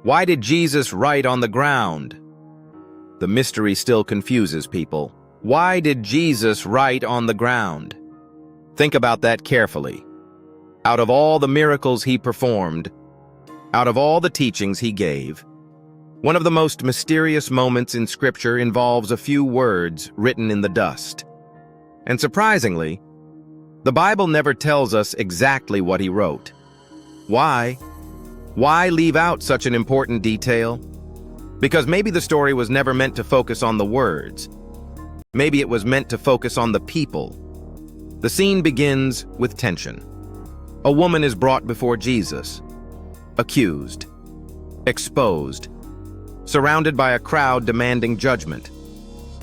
Why did Jesus write on the ground? The mystery still confuses people. Why did Jesus write on the ground? Think about that carefully. Out of all the miracles he performed, out of all the teachings he gave, one of the most mysterious moments in Scripture involves a few words written in the dust. And surprisingly, the Bible never tells us exactly what he wrote. Why? Why leave out such an important detail? Because maybe the story was never meant to focus on the words. Maybe it was meant to focus on the people. The scene begins with tension. A woman is brought before Jesus, accused, exposed, surrounded by a crowd demanding judgment.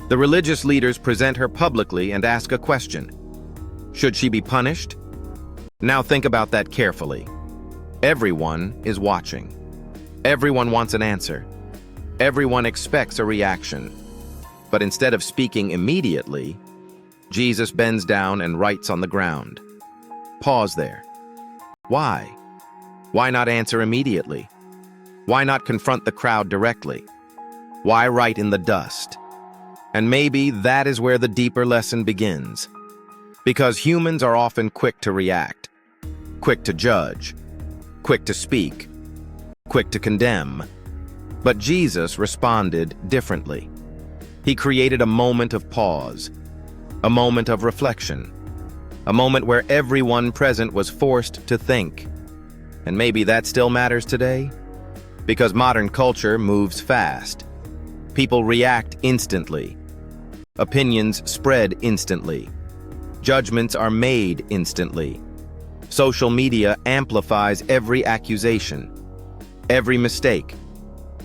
The religious leaders present her publicly and ask a question. Should she be punished? Now think about that carefully. Everyone is watching. Everyone wants an answer. Everyone expects a reaction. But instead of speaking immediately, Jesus bends down and writes on the ground. Pause there. Why? Why not answer immediately? Why not confront the crowd directly? Why write in the dust? And maybe that is where the deeper lesson begins. Because humans are often quick to react, quick to judge, quick to speak, quick to condemn. But Jesus responded differently. He created a moment of pause, a moment of reflection, a moment where everyone present was forced to think. And maybe that still matters today? Because modern culture moves fast. People react instantly. Opinions spread instantly. Judgments are made instantly. Social media amplifies every accusation, every mistake,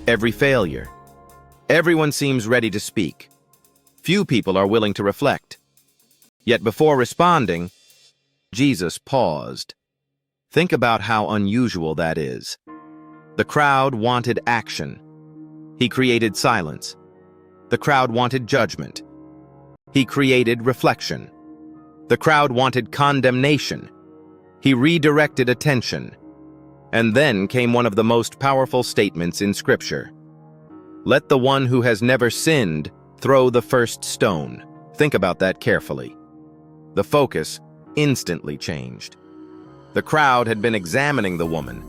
every failure. Everyone seems ready to speak. Few people are willing to reflect. Yet before responding, Jesus paused. Think about how unusual that is. The crowd wanted action. He created silence. The crowd wanted judgment. He created reflection. The crowd wanted condemnation. He redirected attention. And then came one of the most powerful statements in Scripture. Let the one who has never sinned throw the first stone. Think about that carefully. The focus instantly changed. The crowd had been examining the woman.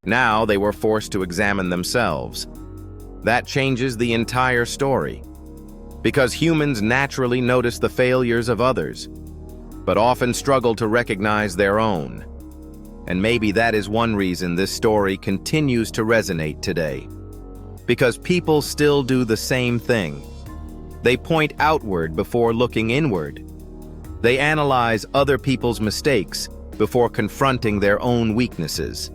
Now they were forced to examine themselves. That changes the entire story. Because humans naturally notice the failures of others, but often struggle to recognize their own. And maybe that is one reason this story continues to resonate today. Because people still do the same thing. They point outward before looking inward. They analyze other people's mistakes before confronting their own weaknesses.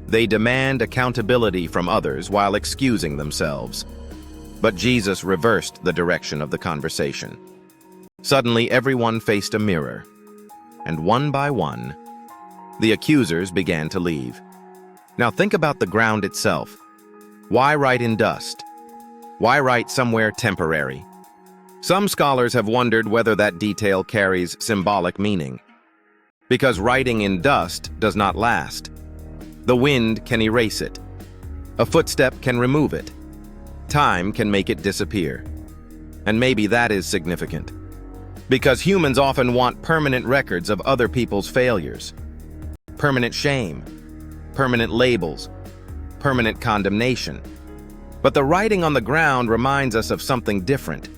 They demand accountability from others while excusing themselves. But Jesus reversed the direction of the conversation. Suddenly, everyone faced a mirror, and one by one, the accusers began to leave. Now think about the ground itself. Why write in dust? Why write somewhere temporary? Some scholars have wondered whether that detail carries symbolic meaning. Because writing in dust does not last. The wind can erase it. A footstep can remove it. Time can make it disappear. And maybe that is significant. Because humans often want permanent records of other people's failures. Permanent shame. Permanent labels. Permanent condemnation. But the writing on the ground reminds us of something different.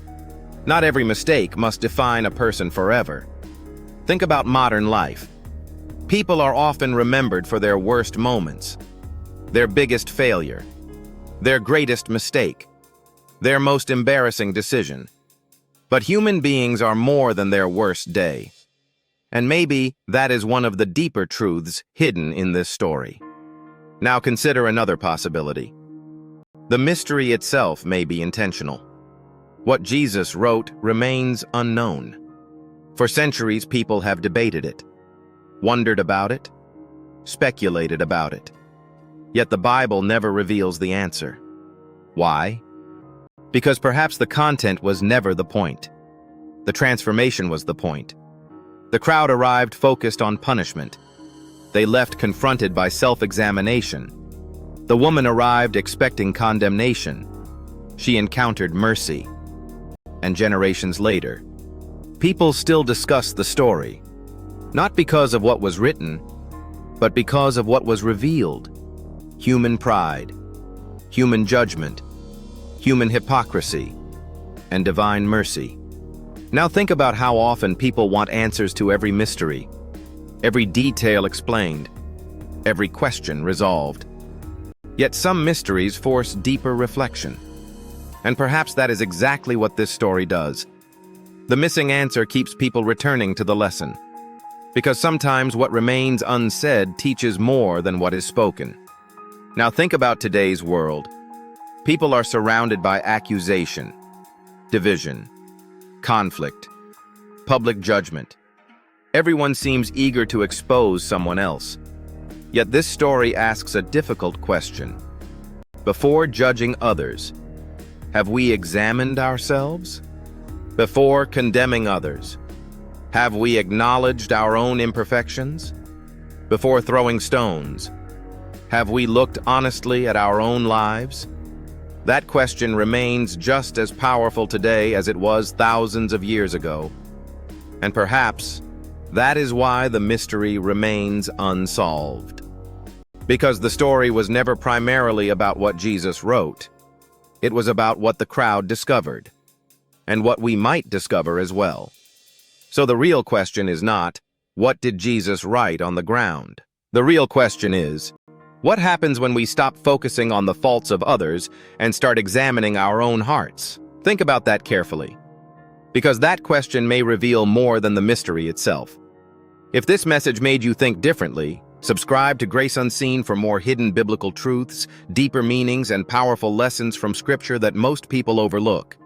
Not every mistake must define a person forever. Think about modern life. People are often remembered for their worst moments, their biggest failure, their greatest mistake, their most embarrassing decision. But human beings are more than their worst day. And maybe that is one of the deeper truths hidden in this story. Now consider another possibility. The mystery itself may be intentional. What Jesus wrote remains unknown. For centuries, people have debated it, wondered about it, speculated about it. Yet the Bible never reveals the answer. Why? Because perhaps the content was never the point. The transformation was the point. The crowd arrived focused on punishment. They left confronted by self-examination. The woman arrived expecting condemnation. She encountered mercy. And generations later, people still discuss the story, not because of what was written, but because of what was revealed. Human pride, human judgment, human hypocrisy, and divine mercy. Now think about how often people want answers to every mystery, every detail explained, every question resolved. Yet some mysteries force deeper reflection. And perhaps that is exactly what this story does. The missing answer keeps people returning to the lesson, because sometimes what remains unsaid teaches more than what is spoken. Now think about today's world. People are surrounded by accusation, division, conflict, public judgment. Everyone seems eager to expose someone else. Yet this story asks a difficult question. Before judging others, have we examined ourselves? Before condemning others, have we acknowledged our own imperfections? Before throwing stones, have we looked honestly at our own lives? That question remains just as powerful today as it was thousands of years ago. And perhaps that is why the mystery remains unsolved. Because the story was never primarily about what Jesus wrote. It was about what the crowd discovered, and what we might discover as well. So the real question is not, what did Jesus write on the ground? The real question is, what happens when we stop focusing on the faults of others and start examining our own hearts? Think about that carefully, because that question may reveal more than the mystery itself. If this message made you think differently, subscribe to Grace Unseen for more hidden biblical truths, deeper meanings, and powerful lessons from Scripture that most people overlook.